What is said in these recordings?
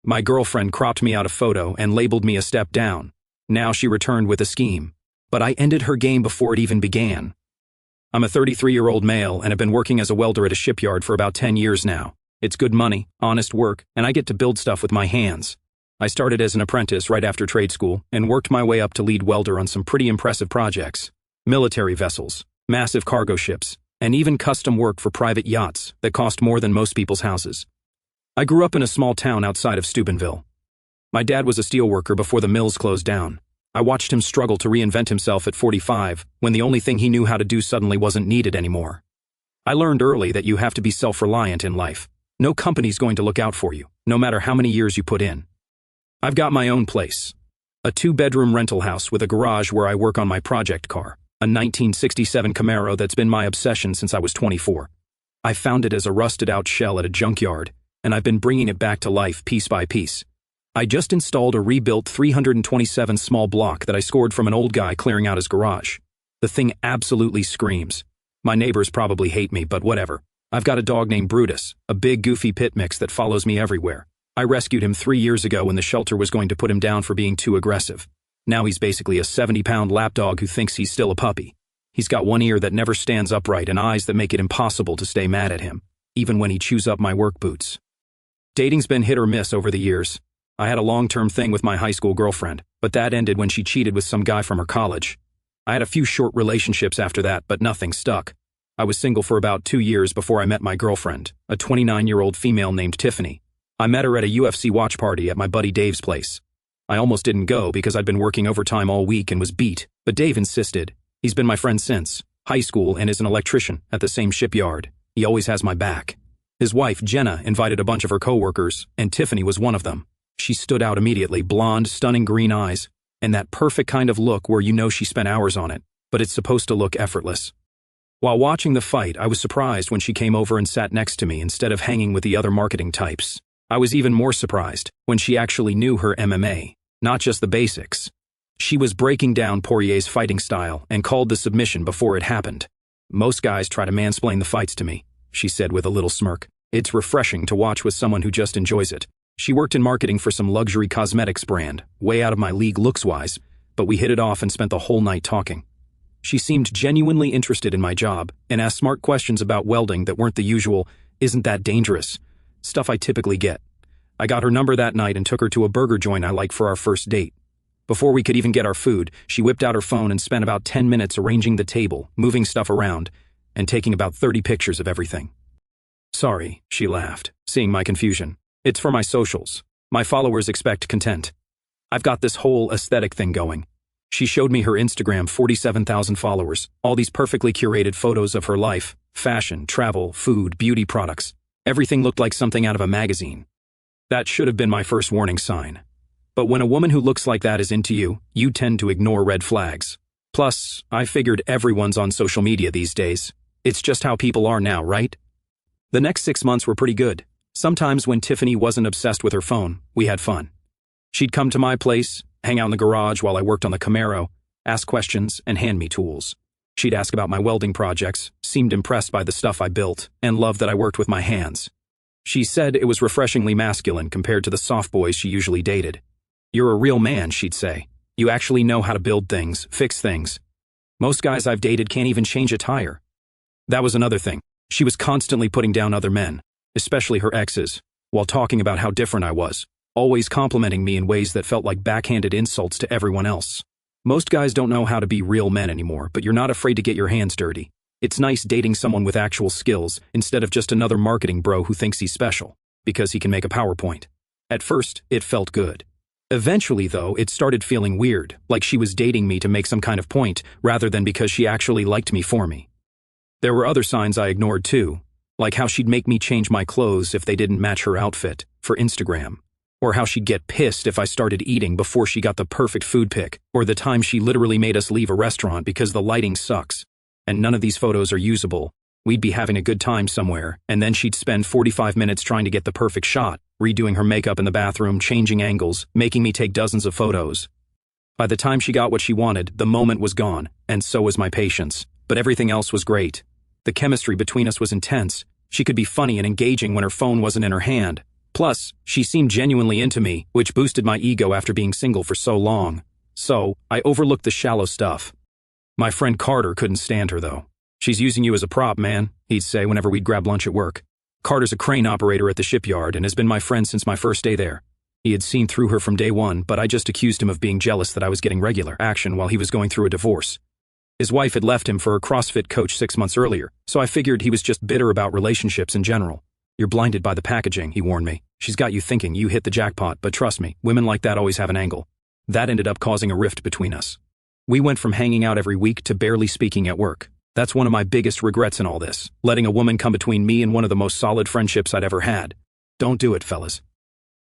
My girlfriend cropped me out a photo and labeled me a step down. Now she returned with a scheme. But I ended her game before it even began. I'm a 33-year-old male and have been working as a welder at a shipyard for about 10 years now. It's good money, honest work, and I get to build stuff with my hands. I started as an apprentice right after trade school and worked my way up to lead welder on some pretty impressive projects. Military vessels, massive cargo ships, and even custom work for private yachts that cost more than most people's houses. I grew up in a small town outside of Steubenville. My dad was a steelworker before the mills closed down. I watched him struggle to reinvent himself at 45 when the only thing he knew how to do suddenly wasn't needed anymore. I learned early that you have to be self-reliant in life. No company's going to look out for you, no matter how many years you put in. I've got my own place. A 2-bedroom rental house with a garage where I work on my project car, a 1967 Camaro that's been my obsession since I was 24. I found it as a rusted-out shell at a junkyard, and I've been bringing it back to life piece by piece. I just installed a rebuilt 327 small block that I scored from an old guy clearing out his garage. The thing absolutely screams. My neighbors probably hate me, but whatever. I've got a dog named Brutus, a big goofy pit mix that follows me everywhere. I rescued him 3 years ago when the shelter was going to put him down for being too aggressive. Now he's basically a 70-pound lapdog who thinks he's still a puppy. He's got one ear that never stands upright and eyes that make it impossible to stay mad at him, even when he chews up my work boots. Dating's been hit or miss over the years. I had a long-term thing with my high school girlfriend, but that ended when she cheated with some guy from her college. I had a few short relationships after that, but nothing stuck. I was single for about 2 years before I met my girlfriend, a 29-year-old female named Tiffany. I met her at a UFC watch party at my buddy Dave's place. I almost didn't go because I'd been working overtime all week and was beat, but Dave insisted. He's been my friend since high school and is an electrician at the same shipyard. He always has my back. His wife, Jenna, invited a bunch of her coworkers, and Tiffany was one of them. She stood out immediately, blonde, stunning green eyes, and that perfect kind of look where you know she spent hours on it, but it's supposed to look effortless. While watching the fight, I was surprised when she came over and sat next to me instead of hanging with the other marketing types. I was even more surprised when she actually knew her MMA, not just the basics. She was breaking down Poirier's fighting style and called the submission before it happened. Most guys try to mansplain the fights to me, she said with a little smirk. It's refreshing to watch with someone who just enjoys it. She worked in marketing for some luxury cosmetics brand, way out of my league looks-wise, but we hit it off and spent the whole night talking. She seemed genuinely interested in my job and asked smart questions about welding that weren't the usual, "Isn't that dangerous?" stuff I typically get. I got her number that night and took her to a burger joint I like for our first date. Before we could even get our food, she whipped out her phone and spent about 10 minutes arranging the table, moving stuff around, and taking about 30 pictures of everything. "Sorry," she laughed, seeing my confusion. "It's for my socials. My followers expect content. I've got this whole aesthetic thing going." She showed me her Instagram 47,000 followers, all these perfectly curated photos of her life, fashion, travel, food, beauty products. Everything looked like something out of a magazine. That should have been my first warning sign. But when a woman who looks like that is into you, you tend to ignore red flags. Plus, I figured everyone's on social media these days. It's just how people are now, right? The next 6 months were pretty good. Sometimes when Tiffany wasn't obsessed with her phone, we had fun. She'd come to my place, hang out in the garage while I worked on the Camaro, ask questions, and hand me tools. She'd ask about my welding projects, seemed impressed by the stuff I built, and loved that I worked with my hands. She said it was refreshingly masculine compared to the soft boys she usually dated. "You're a real man," she'd say. "You actually know how to build things, fix things. Most guys I've dated can't even change a tire." That was another thing. She was constantly putting down other men, especially her exes, while talking about how different I was, always complimenting me in ways that felt like backhanded insults to everyone else. Most guys don't know how to be real men anymore, but you're not afraid to get your hands dirty. It's nice dating someone with actual skills instead of just another marketing bro who thinks he's special, because he can make a PowerPoint. At first, it felt good. Eventually, though, it started feeling weird, like she was dating me to make some kind of point, rather than because she actually liked me for me. There were other signs I ignored too, like how she'd make me change my clothes if they didn't match her outfit, for Instagram. Or how she'd get pissed if I started eating before she got the perfect food pic, or the time she literally made us leave a restaurant because the lighting sucks, and none of these photos are usable. We'd be having a good time somewhere, and then she'd spend 45 minutes trying to get the perfect shot, redoing her makeup in the bathroom, changing angles, making me take dozens of photos. By the time she got what she wanted, the moment was gone, and so was my patience. But everything else was great. The chemistry between us was intense. She could be funny and engaging when her phone wasn't in her hand. Plus, she seemed genuinely into me, which boosted my ego after being single for so long. So, I overlooked the shallow stuff. My friend Carter couldn't stand her, though. "She's using you as a prop, man," he'd say whenever we'd grab lunch at work. Carter's a crane operator at the shipyard and has been my friend since my first day there. He had seen through her from day one, but I just accused him of being jealous that I was getting regular action while he was going through a divorce. His wife had left him for a CrossFit coach 6 months earlier, so I figured he was just bitter about relationships in general. "You're blinded by the packaging," he warned me. "She's got you thinking you hit the jackpot, but trust me, women like that always have an angle." That ended up causing a rift between us. We went from hanging out every week to barely speaking at work. That's one of my biggest regrets in all this, letting a woman come between me and one of the most solid friendships I'd ever had. Don't do it, fellas.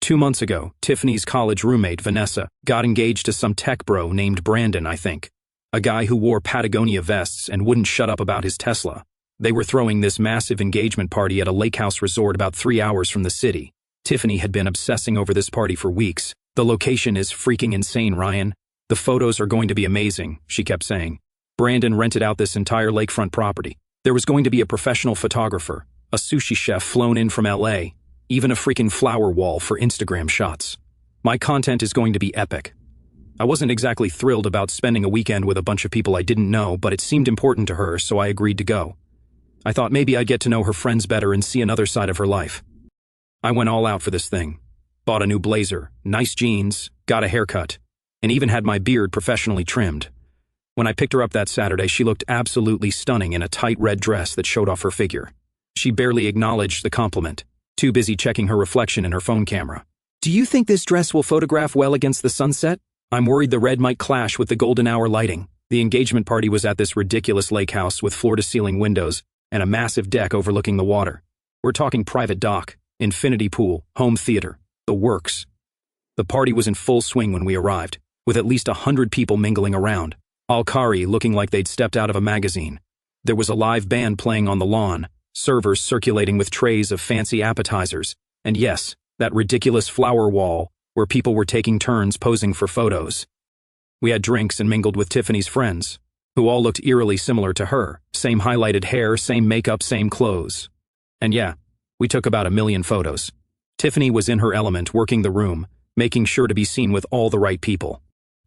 2 months ago, Tiffany's college roommate, Vanessa, got engaged to some tech bro named Brandon, I think. A guy who wore Patagonia vests and wouldn't shut up about his Tesla. They were throwing this massive engagement party at a lake house resort about 3 hours from the city. Tiffany had been obsessing over this party for weeks. "The location is freaking insane, Ryan. The photos are going to be amazing," she kept saying. Brandon rented out this entire lakefront property. There was going to be a professional photographer, a sushi chef flown in from LA, even a freaking flower wall for Instagram shots. My content is going to be epic. I wasn't exactly thrilled about spending a weekend with a bunch of people I didn't know, but it seemed important to her, so I agreed to go. I thought maybe I'd get to know her friends better and see another side of her life. I went all out for this thing. Bought a new blazer, nice jeans, got a haircut, and even had my beard professionally trimmed. When I picked her up that Saturday, she looked absolutely stunning in a tight red dress that showed off her figure. She barely acknowledged the compliment, too busy checking her reflection in her phone camera. "Do you think this dress will photograph well against the sunset? I'm worried the red might clash with the golden hour lighting." The engagement party was at this ridiculous lake house with floor-to-ceiling windows and a massive deck overlooking the water. We're talking private dock, infinity pool, home theater, the works. The party was in full swing when we arrived, with at least 100 people mingling around. Al-Khari looking like they'd stepped out of a magazine. There was a live band playing on the lawn, servers circulating with trays of fancy appetizers, and yes, that ridiculous flower wall where people were taking turns posing for photos. We had drinks and mingled with Tiffany's friends, who all looked eerily similar to her, same highlighted hair, same makeup, same clothes. And yeah, we took about 1 million photos. Tiffany was in her element, working the room, making sure to be seen with all the right people.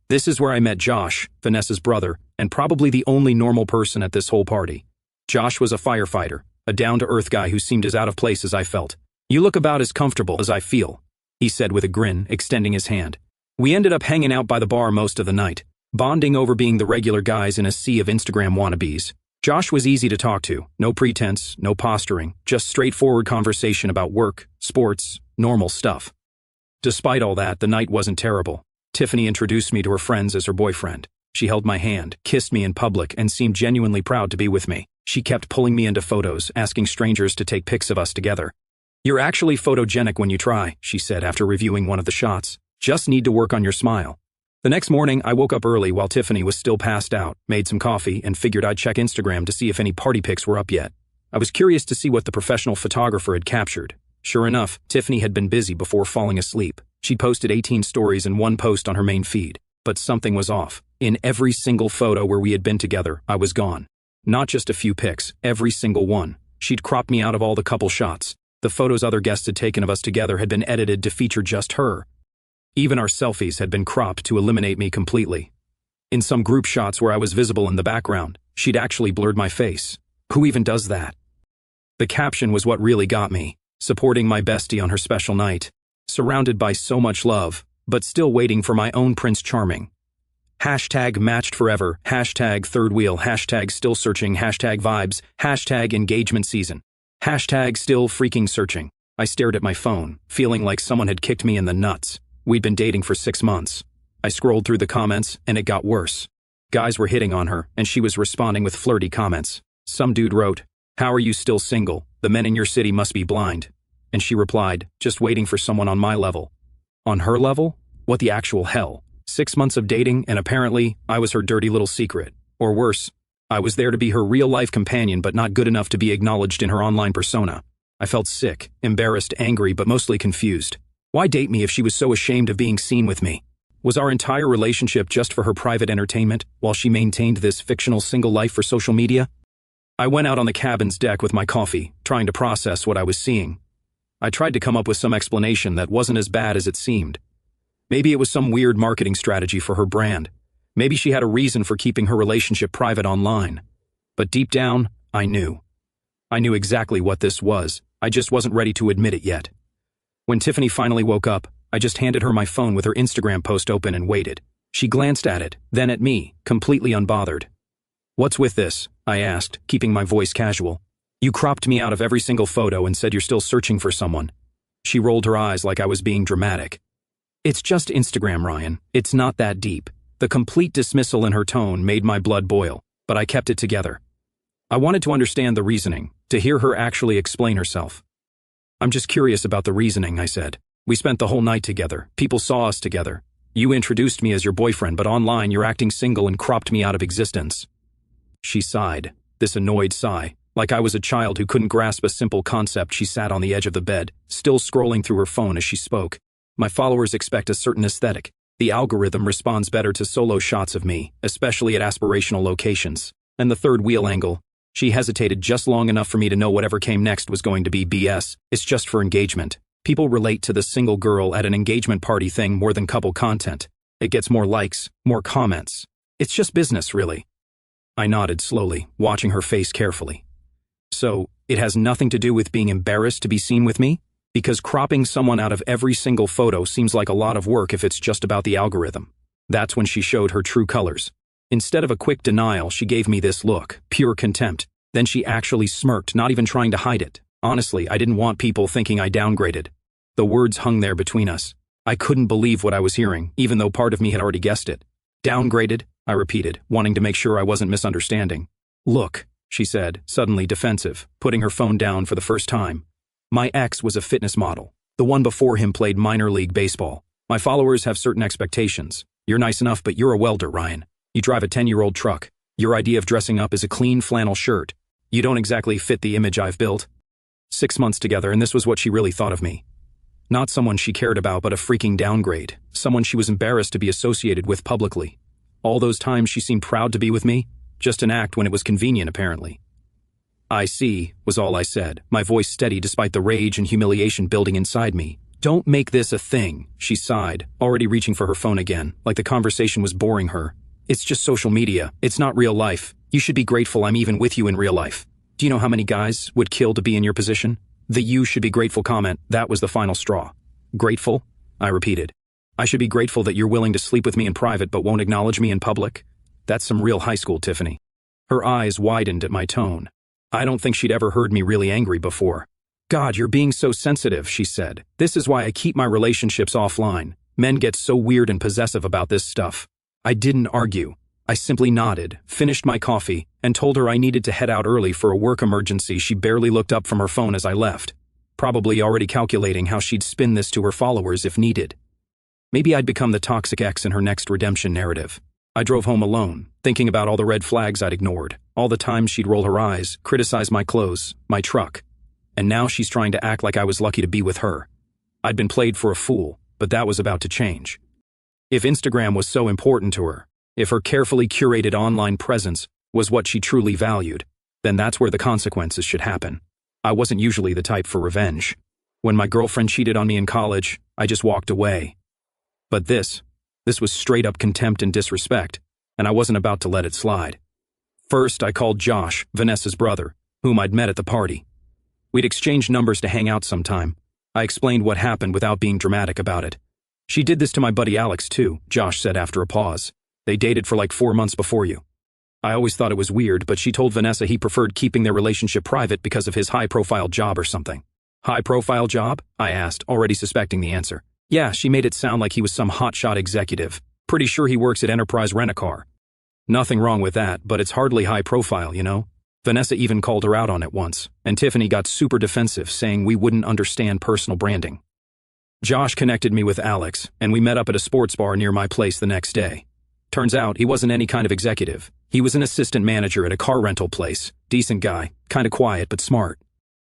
This is where I met Josh, Vanessa's brother, and probably the only normal person at this whole party. Josh was a firefighter, a down-to-earth guy who seemed as out of place as I felt. "You look about as comfortable as I feel," he said with a grin, extending his hand. We ended up hanging out by the bar most of the night, bonding over being the regular guys in a sea of Instagram wannabes. Josh was easy to talk to, no pretense, no posturing, just straightforward conversation about work, sports, normal stuff. Despite all that, the night wasn't terrible. Tiffany introduced me to her friends as her boyfriend. She held my hand, kissed me in public, and seemed genuinely proud to be with me. She kept pulling me into photos, asking strangers to take pics of us together. "You're actually photogenic when you try," she said after reviewing one of the shots. "Just need to work on your smile." The next morning, I woke up early while Tiffany was still passed out, made some coffee, and figured I'd check Instagram to see if any party pics were up yet. I was curious to see what the professional photographer had captured. Sure enough, Tiffany had been busy before falling asleep. She'd posted 18 stories and 1 post on her main feed. But something was off. In every single photo where we had been together, I was gone. Not just a few pics, every single one. She'd cropped me out of all the couple shots. The photos other guests had taken of us together had been edited to feature just her. Even our selfies had been cropped to eliminate me completely. In some group shots where I was visible in the background, she'd actually blurred my face. Who even does that? The caption was what really got me. Supporting my bestie on her special night. Surrounded by so much love, but still waiting for my own Prince Charming. Hashtag matched forever, hashtag third wheel, hashtag still searching, hashtag vibes, hashtag engagement season, hashtag still freaking searching. I stared at my phone, feeling like someone had kicked me in the nuts. We'd been dating for 6 months. I scrolled through the comments, and it got worse. Guys were hitting on her, and she was responding with flirty comments. Some dude wrote, "How are you still single? The men in your city must be blind." And she replied, "Just waiting for someone on my level." On her level? What the actual hell? 6 months of dating, and apparently, I was her dirty little secret. Or worse, I was there to be her real-life companion but not good enough to be acknowledged in her online persona. I felt sick, embarrassed, angry, but mostly confused. Why date me if she was so ashamed of being seen with me? Was our entire relationship just for her private entertainment, while she maintained this fictional single life for social media? I went out on the cabin's deck with my coffee, trying to process what I was seeing. I tried to come up with some explanation that wasn't as bad as it seemed. Maybe it was some weird marketing strategy for her brand. Maybe she had a reason for keeping her relationship private online. But deep down, I knew. I knew exactly what this was. I just wasn't ready to admit it yet. When Tiffany finally woke up, I just handed her my phone with her Instagram post open and waited. She glanced at it, then at me, completely unbothered. "What's with this?" I asked, keeping my voice casual. "You cropped me out of every single photo and said you're still searching for someone." She rolled her eyes like I was being dramatic. "It's just Instagram, Ryan. It's not that deep." The complete dismissal in her tone made my blood boil, but I kept it together. I wanted to understand the reasoning, to hear her actually explain herself. "I'm just curious about the reasoning," I said. "We spent the whole night together. People saw us together. You introduced me as your boyfriend, but online you're acting single and cropped me out of existence." She sighed, this annoyed sigh. Like I was a child who couldn't grasp a simple concept. She sat on the edge of the bed, still scrolling through her phone as she spoke. "My followers expect a certain aesthetic. The algorithm responds better to solo shots of me, especially at aspirational locations. And the third wheel angle." She hesitated just long enough for me to know whatever came next was going to be BS. "It's just for engagement. People relate to the single girl at an engagement party thing more than couple content. It gets more likes, more comments. It's just business, really." I nodded slowly, watching her face carefully. "So, it has nothing to do with being embarrassed to be seen with me? Because cropping someone out of every single photo seems like a lot of work if it's just about the algorithm." That's when she showed her true colors. Instead of a quick denial, she gave me this look, pure contempt. Then she actually smirked, not even trying to hide it. Honestly, I didn't want people thinking I downgraded. The words hung there between us. I couldn't believe what I was hearing, even though part of me had already guessed it. "Downgraded?" I repeated, wanting to make sure I wasn't misunderstanding. "Look," she said, suddenly defensive, putting her phone down for the first time. "My ex was a fitness model. The one before him played minor league baseball. My followers have certain expectations. You're nice enough, but you're a welder, Ryan. You drive a 10-year-old truck. Your idea of dressing up is a clean flannel shirt. You don't exactly fit the image I've built." 6 months together, and this was what she really thought of me. Not someone she cared about, but a freaking downgrade. Someone she was embarrassed to be associated with publicly. All those times she seemed proud to be with me, just an act when it was convenient, apparently. "I see," was all I said, my voice steady despite the rage and humiliation building inside me. "Don't make this a thing," she sighed, already reaching for her phone again, like the conversation was boring her. "It's just social media. It's not real life. You should be grateful I'm even with you in real life. Do you know how many guys would kill to be in your position?" The "you should be grateful" comment, that was the final straw. "Grateful?" I repeated. "I should be grateful that you're willing to sleep with me in private but won't acknowledge me in public? That's some real high school Tiffany." Her eyes widened at my tone. I don't think she'd ever heard me really angry before. "God, you're being so sensitive," she said. "This is why I keep my relationships offline. Men get so weird and possessive about this stuff." I didn't argue. I simply nodded, finished my coffee, and told her I needed to head out early for a work emergency. She barely looked up from her phone as I left, probably already calculating how she'd spin this to her followers if needed. Maybe I'd become the toxic ex in her next redemption narrative. I drove home alone, thinking about all the red flags I'd ignored, all the times she'd roll her eyes, criticize my clothes, my truck. And now she's trying to act like I was lucky to be with her. I'd been played for a fool, but that was about to change. If Instagram was so important to her, if her carefully curated online presence was what she truly valued, then that's where the consequences should happen. I wasn't usually the type for revenge. When my girlfriend cheated on me in college, I just walked away. But this was straight up contempt and disrespect, and I wasn't about to let it slide. First, I called Josh, Vanessa's brother, whom I'd met at the party. We'd exchanged numbers to hang out sometime. I explained what happened without being dramatic about it. "She did this to my buddy Alex too," Josh said after a pause. "They dated for like 4 months before you." I always thought it was weird, but she told Vanessa he preferred keeping their relationship private because of his high-profile job or something. "High-profile job?" I asked, already suspecting the answer. "Yeah, she made it sound like he was some hotshot executive. Pretty sure he works at Enterprise Rent-A-Car." Nothing wrong with that, but it's hardly high profile, you know? Vanessa even called her out on it once, and Tiffany got super defensive, saying we wouldn't understand personal branding. Josh connected me with Alex, and we met up at a sports bar near my place the next day. Turns out he wasn't any kind of executive. He was an assistant manager at a car rental place. Decent guy, kinda quiet but smart.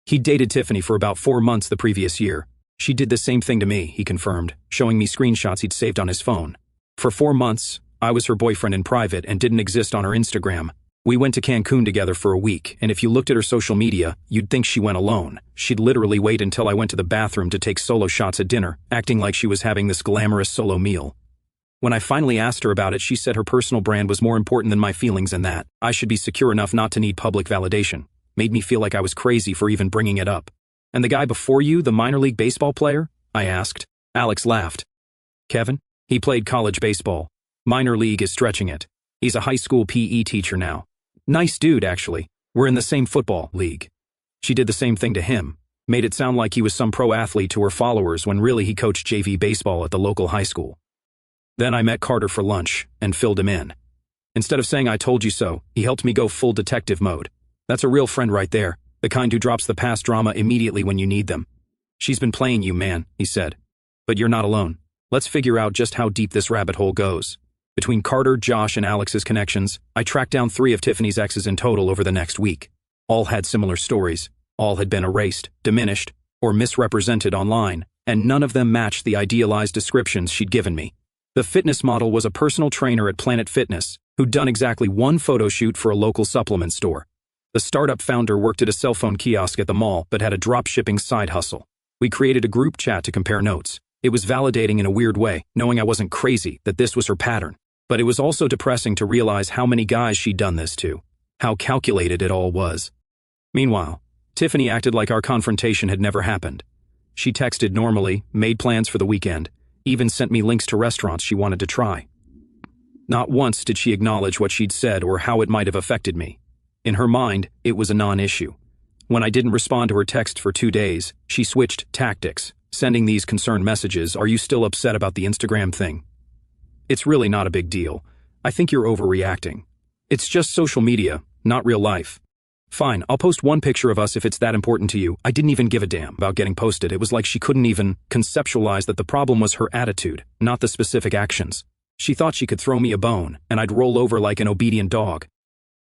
He'd dated Tiffany for about 4 months the previous year. "She did the same thing to me," he confirmed, showing me screenshots he'd saved on his phone. "For 4 months, I was her boyfriend in private and didn't exist on her Instagram. We went to Cancun together for a week, and if you looked at her social media, you'd think she went alone. She'd literally wait until I went to the bathroom to take solo shots at dinner, acting like she was having this glamorous solo meal. When I finally asked her about it, she said her personal brand was more important than my feelings and that I should be secure enough not to need public validation. Made me feel like I was crazy for even bringing it up. And the guy before you, the minor league baseball player? I asked. Alex laughed. Kevin? He played college baseball. Minor league is stretching it. He's a high school PE teacher now. Nice dude, actually. We're in the same football league. She did the same thing to him. Made it sound like he was some pro athlete to her followers when really he coached JV baseball at the local high school. Then I met Carter for lunch and filled him in. Instead of saying I told you so, he helped me go full detective mode. That's a real friend right there, the kind who drops the past drama immediately when you need them. She's been playing you, man, he said. But you're not alone. Let's figure out just how deep this rabbit hole goes. Between Carter, Josh, and Alex's connections, I tracked down 3 of Tiffany's exes in total over the next week. All had similar stories. All had been erased, diminished, or misrepresented online, and none of them matched the idealized descriptions she'd given me. The fitness model was a personal trainer at Planet Fitness who'd done exactly one photo shoot for a local supplement store. The startup founder worked at a cell phone kiosk at the mall but had a drop-shipping side hustle. We created a group chat to compare notes. It was validating in a weird way, knowing I wasn't crazy, that this was her pattern. But it was also depressing to realize how many guys she'd done this to. How calculated it all was. Meanwhile, Tiffany acted like our confrontation had never happened. She texted normally, made plans for the weekend, even sent me links to restaurants she wanted to try. Not once did she acknowledge what she'd said or how it might have affected me. In her mind, it was a non-issue. When I didn't respond to her text for 2 days, she switched tactics, sending these concerned messages. Are you still upset about the Instagram thing? It's really not a big deal. I think you're overreacting. It's just social media, not real life. Fine, I'll post one picture of us if it's that important to you. I didn't even give a damn about getting posted. It was like she couldn't even conceptualize that the problem was her attitude, not the specific actions. She thought she could throw me a bone, and I'd roll over like an obedient dog.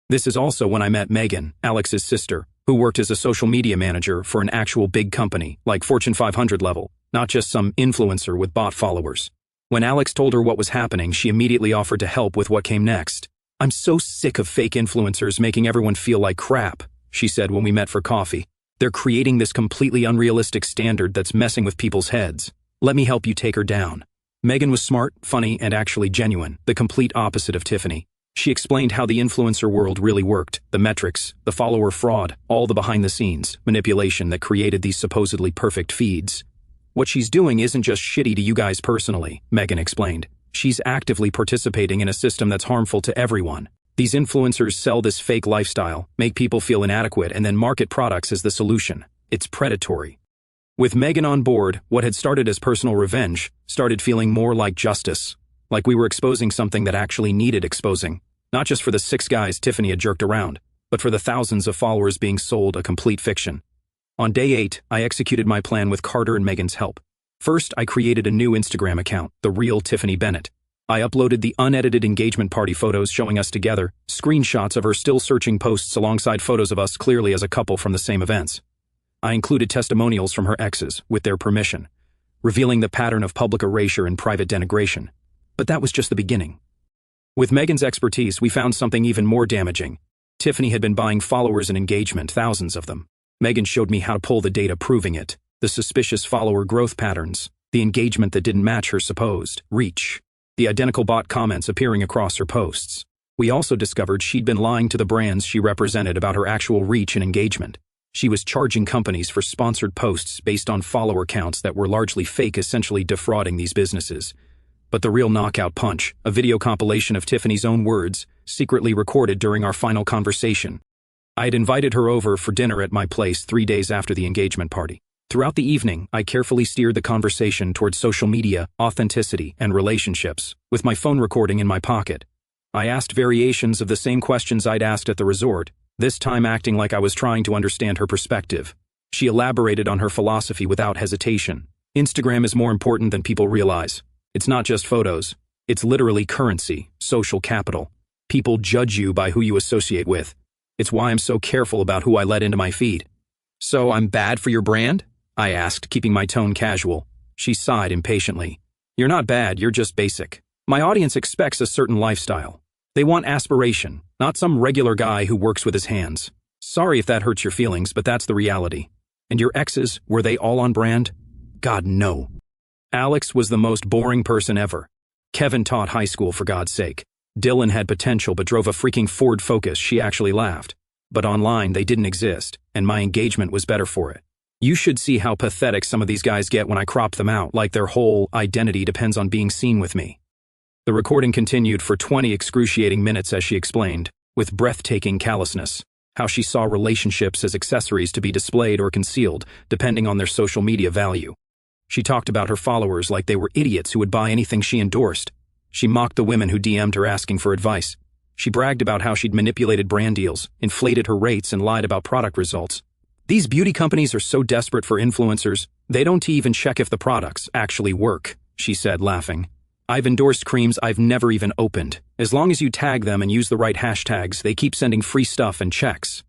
This is also when I met Megan, Alex's sister, who worked as a social media manager for an actual big company, like Fortune 500 level, not just some influencer with bot followers. When Alex told her what was happening, she immediately offered to help with what came next. I'm so sick of fake influencers making everyone feel like crap, she said when we met for coffee. They're creating this completely unrealistic standard that's messing with people's heads. Let me help you take her down. Megan was smart, funny, and actually genuine, the complete opposite of Tiffany. She explained how the influencer world really worked, the metrics, the follower fraud, all the behind-the-scenes manipulation that created these supposedly perfect feeds. What she's doing isn't just shitty to you guys personally, Megan explained. She's actively participating in a system that's harmful to everyone. These influencers sell this fake lifestyle, make people feel inadequate, and then market products as the solution. It's predatory. With Megan on board, what had started as personal revenge started feeling more like justice. Like we were exposing something that actually needed exposing. Not just for the 6 guys Tiffany had jerked around, but for the thousands of followers being sold a complete fiction. On day 8, I executed my plan with Carter and Megan's help. First, I created a new Instagram account, The Real Tiffany Bennett. I uploaded the unedited engagement party photos showing us together, screenshots of her still searching posts alongside photos of us clearly as a couple from the same events. I included testimonials from her exes, with their permission, revealing the pattern of public erasure and private denigration. But that was just the beginning. With Megan's expertise, we found something even more damaging. Tiffany had been buying followers and engagement, thousands of them. Megan showed me how to pull the data proving it, the suspicious follower growth patterns, the engagement that didn't match her supposed reach, the identical bot comments appearing across her posts. We also discovered she'd been lying to the brands she represented about her actual reach and engagement. She was charging companies for sponsored posts based on follower counts that were largely fake, essentially defrauding these businesses. But the real knockout punch, a video compilation of Tiffany's own words, secretly recorded during our final conversation. I had invited her over for dinner at my place 3 days after the engagement party. Throughout the evening, I carefully steered the conversation towards social media, authenticity, and relationships, with my phone recording in my pocket. I asked variations of the same questions I'd asked at the resort, this time acting like I was trying to understand her perspective. She elaborated on her philosophy without hesitation. Instagram is more important than people realize. It's not just photos. It's literally currency, social capital. People judge you by who you associate with. It's why I'm so careful about who I let into my feed. So I'm bad for your brand? I asked, keeping my tone casual. She sighed impatiently. You're not bad, you're just basic. My audience expects a certain lifestyle. They want aspiration, not some regular guy who works with his hands. Sorry if that hurts your feelings, but that's the reality. And your exes, were they all on brand? God, no. Alex was the most boring person ever. Kevin taught high school, for God's sake. Dylan had potential but drove a freaking Ford Focus. She actually laughed. But online, they didn't exist, and my engagement was better for it. You should see how pathetic some of these guys get when I crop them out, like their whole identity depends on being seen with me. The recording continued for 20 excruciating minutes as she explained, with breathtaking callousness, how she saw relationships as accessories to be displayed or concealed, depending on their social media value. She talked about her followers like they were idiots who would buy anything she endorsed. She mocked the women who DM'd her asking for advice. She bragged about how she'd manipulated brand deals, inflated her rates, and lied about product results. These beauty companies are so desperate for influencers, they don't even check if the products actually work, she said, laughing. I've endorsed creams I've never even opened. As long as you tag them and use the right hashtags, they keep sending free stuff and checks.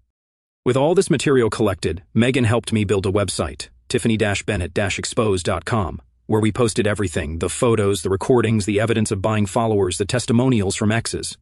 With all this material collected, Megan helped me build a website, tiffany-bennett-expose.com, where we posted everything, the photos, the recordings, the evidence of buying followers, the testimonials from exes.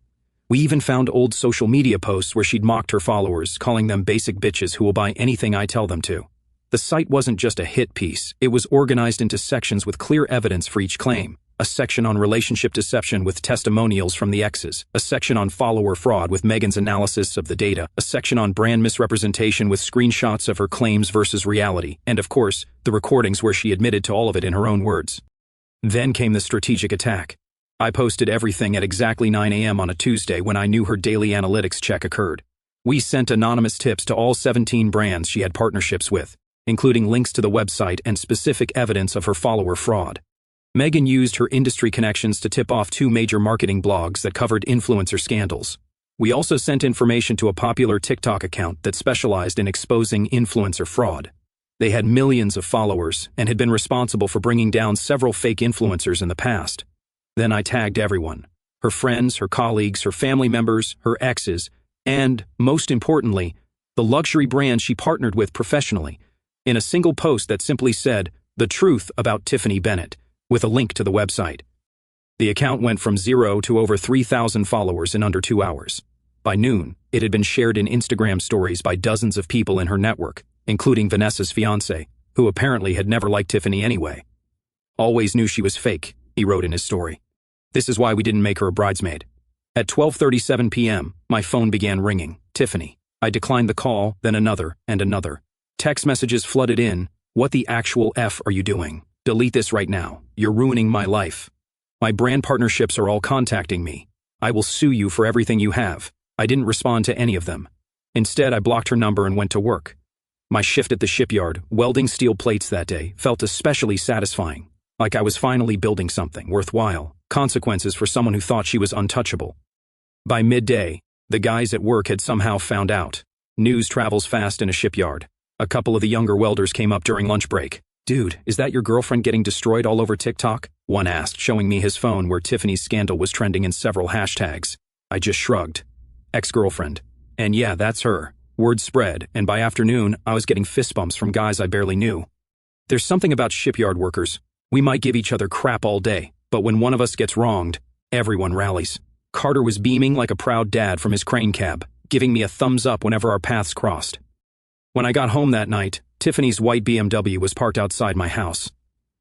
We even found old social media posts where she'd mocked her followers, calling them basic bitches who will buy anything I tell them to. The site wasn't just a hit piece, it was organized into sections with clear evidence for each claim. A section on relationship deception with testimonials from the exes, a section on follower fraud with Megan's analysis of the data, a section on brand misrepresentation with screenshots of her claims versus reality, and of course, the recordings where she admitted to all of it in her own words. Then came the strategic attack. I posted everything at exactly 9 a.m. on a Tuesday when I knew her daily analytics check occurred. We sent anonymous tips to all 17 brands she had partnerships with, including links to the website and specific evidence of her follower fraud. Megan used her industry connections to tip off 2 major marketing blogs that covered influencer scandals. We also sent information to a popular TikTok account that specialized in exposing influencer fraud. They had millions of followers and had been responsible for bringing down several fake influencers in the past. Then I tagged everyone, her friends, her colleagues, her family members, her exes, and, most importantly, the luxury brand she partnered with professionally, in a single post that simply said, "The truth about Tiffany Bennett," with a link to the website. The account went from 0 to over 3,000 followers in under 2 hours. By noon, it had been shared in Instagram stories by dozens of people in her network, including Vanessa's fiancé, who apparently had never liked Tiffany anyway. "Always knew she was fake," he wrote in his story. "This is why we didn't make her a bridesmaid." At 12:37 p.m., my phone began ringing. Tiffany. I declined the call, then another, and another. Text messages flooded in. "What the actual F are you doing? Delete this right now. You're ruining my life. My brand partnerships are all contacting me. I will sue you for everything you have." I didn't respond to any of them. Instead, I blocked her number and went to work. My shift at the shipyard, welding steel plates that day, felt especially satisfying, like I was finally building something worthwhile, consequences for someone who thought she was untouchable. By midday, the guys at work had somehow found out. News travels fast in a shipyard. A couple of the younger welders came up during lunch break. "Dude, is that your girlfriend getting destroyed all over TikTok?" one asked, showing me his phone where Tiffany's scandal was trending in several hashtags. I just shrugged. Ex-girlfriend. And yeah, that's her. Word spread, and by afternoon, I was getting fist bumps from guys I barely knew. There's something about shipyard workers. We might give each other crap all day, but when one of us gets wronged, everyone rallies. Carter was beaming like a proud dad from his crane cab, giving me a thumbs up whenever our paths crossed. When I got home that night, Tiffany's white BMW was parked outside my house.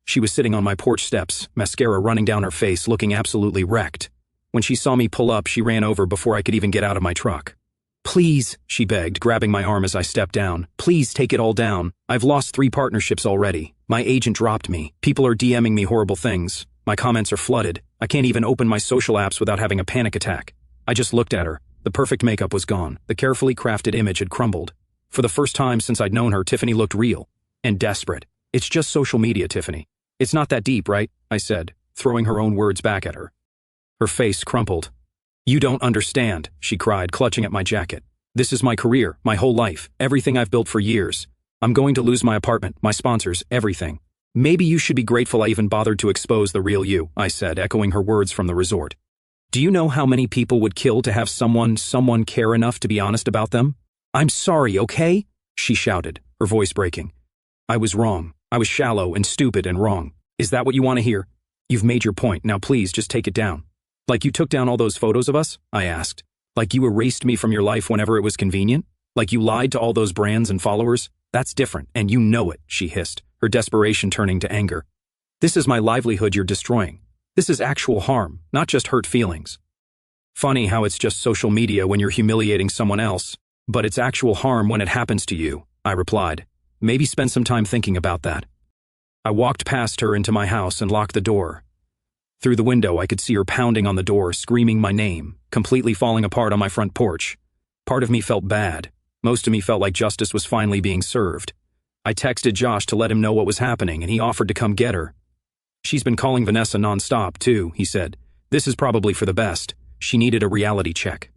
She was sitting on my porch steps, mascara running down her face, looking absolutely wrecked. When she saw me pull up, she ran over before I could even get out of my truck. "Please," she begged, grabbing my arm as I stepped down. "Please take it all down. I've lost 3 partnerships already. My agent dropped me. People are DMing me horrible things. My comments are flooded. I can't even open my social apps without having a panic attack." I just looked at her. The perfect makeup was gone. The carefully crafted image had crumbled. For the first time since I'd known her, Tiffany looked real and desperate. "It's just social media, Tiffany. It's not that deep, right?" I said, throwing her own words back at her. Her face crumpled. "You don't understand," she cried, clutching at my jacket. "This is my career, my whole life, everything I've built for years. I'm going to lose my apartment, my sponsors, everything. Maybe you should be grateful I even bothered to expose the real you," I said, echoing her words from the resort. "Do you know how many people would kill to have someone care enough to be honest about them? I'm sorry, okay?" she shouted, her voice breaking. "I was wrong. I was shallow and stupid and wrong. Is that what you want to hear? You've made your point, now please just take it down." Like you took down all those photos of us? I asked. Like you erased me from your life whenever it was convenient? Like you lied to all those brands and followers? That's different, and you know it, she hissed, her desperation turning to anger. This is my livelihood you're destroying. This is actual harm, not just hurt feelings. Funny how it's just social media when you're humiliating someone else, but it's actual harm when it happens to you, I replied. Maybe spend some time thinking about that. I walked past her into my house and locked the door. Through the window, I could see her pounding on the door, screaming my name, completely falling apart on my front porch. Part of me felt bad. Most of me felt like justice was finally being served. I texted Josh to let him know what was happening, and he offered to come get her. She's been calling Vanessa nonstop, too, he said. This is probably for the best. She needed a reality check.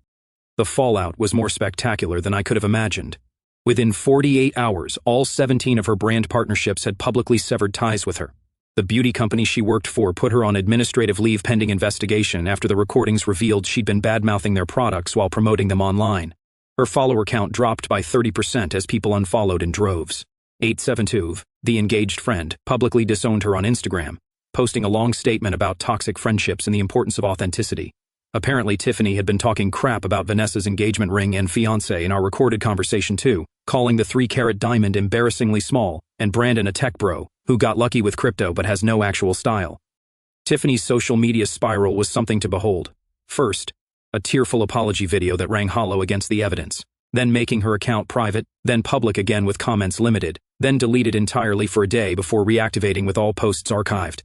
The fallout was more spectacular than I could have imagined. Within 48 hours, all 17 of her brand partnerships had publicly severed ties with her. The beauty company she worked for put her on administrative leave pending investigation after the recordings revealed she'd been bad-mouthing their products while promoting them online. Her follower count dropped by 30% as people unfollowed in droves. 872, the engaged friend, publicly disowned her on Instagram, posting a long statement about toxic friendships and the importance of authenticity. Apparently, Tiffany had been talking crap about Vanessa's engagement ring and fiancé in our recorded conversation too, calling the 3-carat diamond embarrassingly small, and Brandon a tech bro, who got lucky with crypto but has no actual style. Tiffany's social media spiral was something to behold. First, a tearful apology video that rang hollow against the evidence, then making her account private, then public again with comments limited, then deleted entirely for a day before reactivating with all posts archived.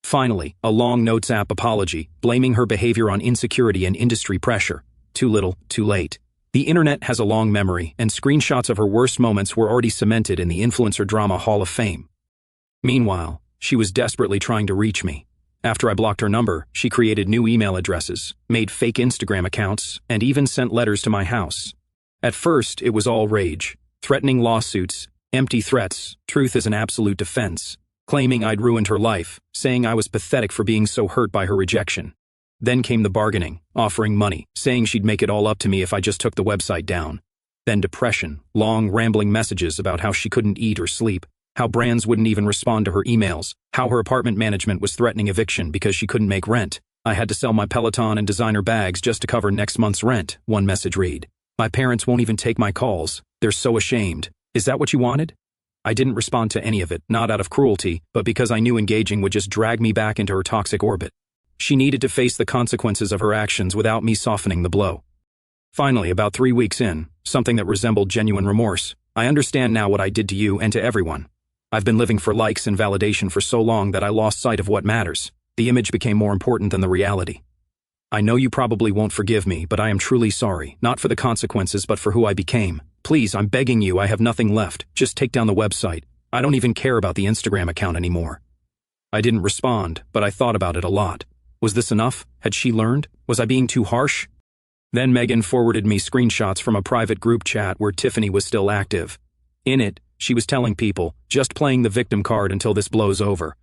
Finally, a long notes app apology, blaming her behavior on insecurity and industry pressure. Too little, too late. The internet has a long memory, and screenshots of her worst moments were already cemented in the influencer drama Hall of Fame. Meanwhile, she was desperately trying to reach me. After I blocked her number, she created new email addresses, made fake Instagram accounts, and even sent letters to my house. At first, it was all rage, threatening lawsuits, empty threats, truth as an absolute defense, claiming I'd ruined her life, saying I was pathetic for being so hurt by her rejection. Then came the bargaining, offering money, saying she'd make it all up to me if I just took the website down. Then depression, long rambling messages about how she couldn't eat or sleep, how brands wouldn't even respond to her emails, how her apartment management was threatening eviction because she couldn't make rent. I had to sell my Peloton and designer bags just to cover next month's rent, one message read. My parents won't even take my calls. They're so ashamed. Is that what you wanted? I didn't respond to any of it, not out of cruelty, but because I knew engaging would just drag me back into her toxic orbit. She needed to face the consequences of her actions without me softening the blow. Finally, about 3 weeks in, something that resembled genuine remorse. I understand now what I did to you and to everyone. I've been living for likes and validation for so long that I lost sight of what matters. The image became more important than the reality. I know you probably won't forgive me, but I am truly sorry, not for the consequences but for who I became. Please, I'm begging you, I have nothing left. Just take down the website. I don't even care about the Instagram account anymore. I didn't respond, but I thought about it a lot. Was this enough? Had she learned? Was I being too harsh? Then Megan forwarded me screenshots from a private group chat where Tiffany was still active. In it, she was telling people, just playing the victim card until this blows over.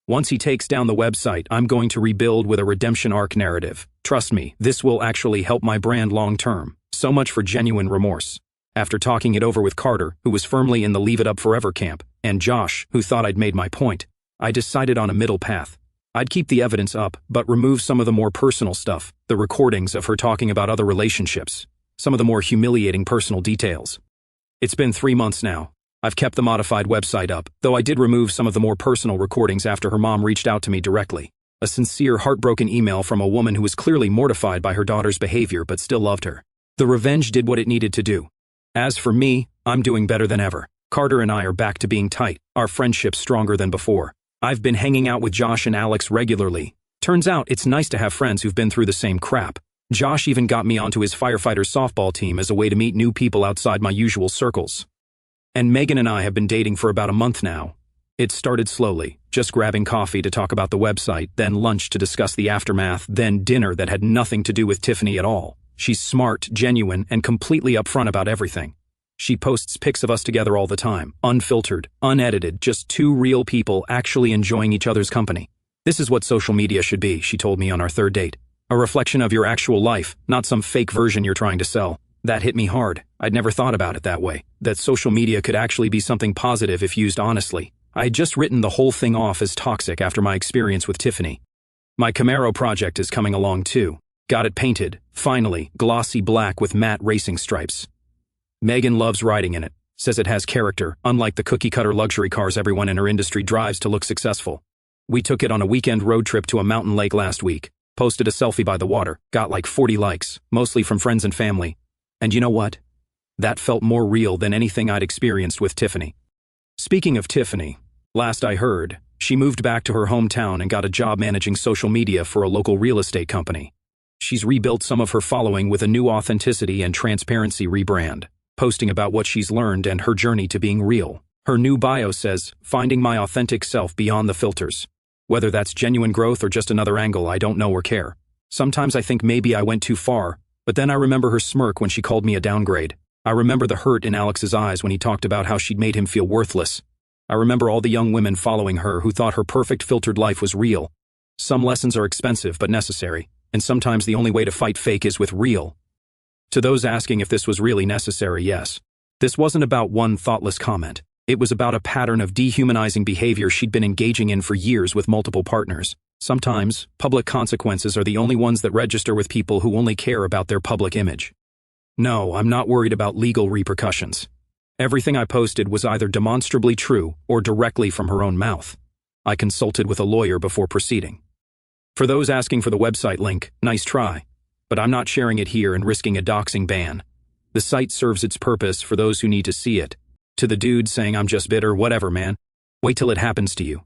Once he takes down the website, I'm going to rebuild with a redemption arc narrative. Trust me, this will actually help my brand long term. So much for genuine remorse. After talking it over with Carter, who was firmly in the leave it up forever camp, and Josh, who thought I'd made my point, I decided on a middle path. I'd keep the evidence up, but remove some of the more personal stuff, the recordings of her talking about other relationships, some of the more humiliating personal details. It's been 3 months now. I've kept the modified website up, though I did remove some of the more personal recordings after her mom reached out to me directly. A sincere, heartbroken email from a woman who was clearly mortified by her daughter's behavior but still loved her. The revenge did what it needed to do. As for me, I'm doing better than ever. Carter and I are back to being tight, our friendship's stronger than before. I've been hanging out with Josh and Alex regularly. Turns out it's nice to have friends who've been through the same crap. Josh even got me onto his firefighter softball team as a way to meet new people outside my usual circles. And Megan and I have been dating for about a month now. It started slowly, just grabbing coffee to talk about the website, then lunch to discuss the aftermath, then dinner that had nothing to do with Tiffany at all. She's smart, genuine, and completely upfront about everything. She posts pics of us together all the time, unfiltered, unedited, just two real people actually enjoying each other's company. This is what social media should be, she told me on our third date. A reflection of your actual life, not some fake version you're trying to sell. That hit me hard. I'd never thought about it that way, that social media could actually be something positive if used honestly. I had just written the whole thing off as toxic after my experience with Tiffany. My Camaro project is coming along too. Got it painted, finally, glossy black with matte racing stripes. Megan loves riding in it, says it has character, unlike the cookie-cutter luxury cars everyone in her industry drives to look successful. We took it on a weekend road trip to a mountain lake last week, posted a selfie by the water, got like 40 likes, mostly from friends and family. And you know what? That felt more real than anything I'd experienced with Tiffany. Speaking of Tiffany, last I heard, she moved back to her hometown and got a job managing social media for a local real estate company. She's rebuilt some of her following with a new authenticity and transparency rebrand, posting about what she's learned and her journey to being real. Her new bio says, "Finding my authentic self beyond the filters." Whether that's genuine growth or just another angle, I don't know or care. Sometimes I think maybe I went too far, but then I remember her smirk when she called me a downgrade. I remember the hurt in Alex's eyes when he talked about how she'd made him feel worthless. I remember all the young women following her who thought her perfect filtered life was real. Some lessons are expensive but necessary, and sometimes the only way to fight fake is with real. To those asking if this was really necessary, yes. This wasn't about one thoughtless comment. It was about a pattern of dehumanizing behavior she'd been engaging in for years with multiple partners. Sometimes, public consequences are the only ones that register with people who only care about their public image. No, I'm not worried about legal repercussions. Everything I posted was either demonstrably true or directly from her own mouth. I consulted with a lawyer before proceeding. For those asking for the website link, nice try. But I'm not sharing it here and risking a doxing ban. The site serves its purpose for those who need to see it. To the dude saying I'm just bitter, whatever man. Wait till it happens to you.